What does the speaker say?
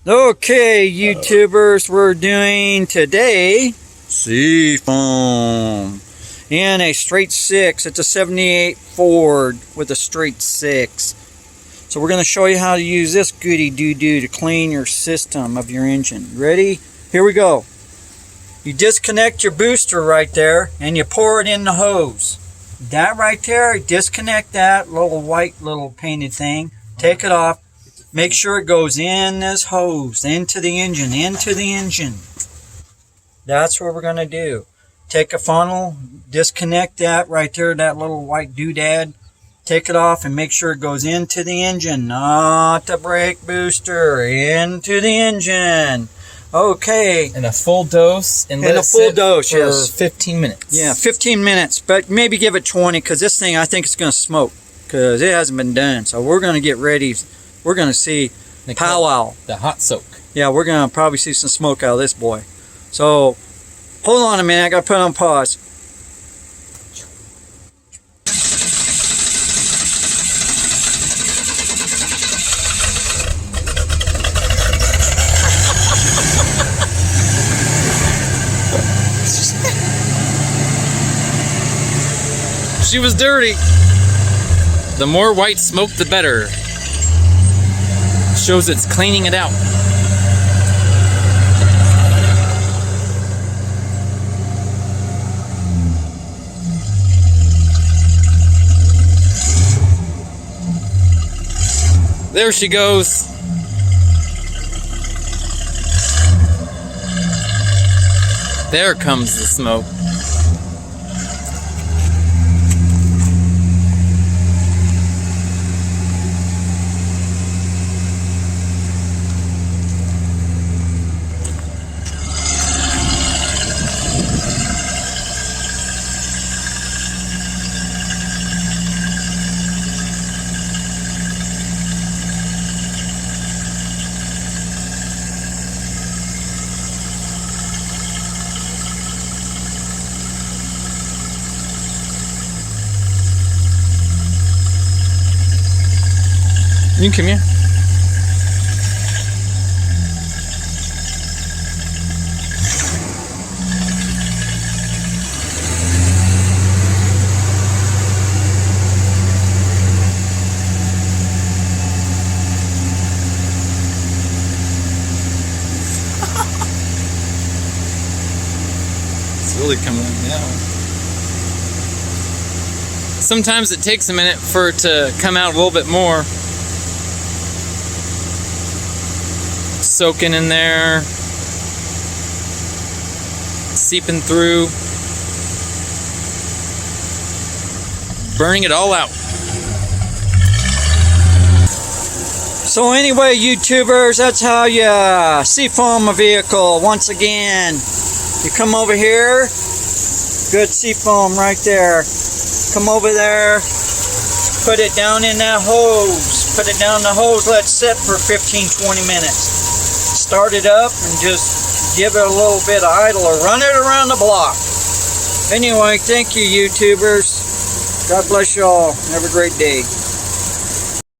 Okay, YouTubers, we're doing today Seafoam in a straight 6. It's a 78 Ford with a straight 6. So we're going to show you how to use this goody doo-doo to clean your system of your engine. Ready? Here we go. You disconnect your booster right there and you pour it in the hose. That right there, disconnect that little white little painted thing. Take it off. Make sure it goes in this hose, into the engine, That's what we're going to do. Take a funnel, disconnect that right there, that little white doodad. Take it off and make sure it goes into the engine, not the brake booster, into the engine. Okay. In a full dose and let it sit for 15 minutes. Yeah, 15 minutes, but maybe give it 20 because this thing, I think it's going to smoke because it hasn't been done. So we're going to get ready. We're going to see powwow. The hot soak. Yeah, we're going to probably see some smoke out of this boy. So, hold on a minute. I got to put on pause. She was dirty. The more white smoke, the better. Shows it's cleaning it out. There she goes. There comes the smoke. You can come here. It's really coming out now. Sometimes it takes a minute for it to come out a little bit more. Soaking in there, seeping through, burning it all out. So anyway, YouTubers, that's how you seafoam a vehicle. Once again, you come over here, good seafoam right there. Come over there, put it down in that hose. Put it down the hose, let it sit for 15-20 minutes. Start it up and just give it a little bit of idle or run it around the block. Anyway, thank you, YouTubers. God bless you all. Have a great day.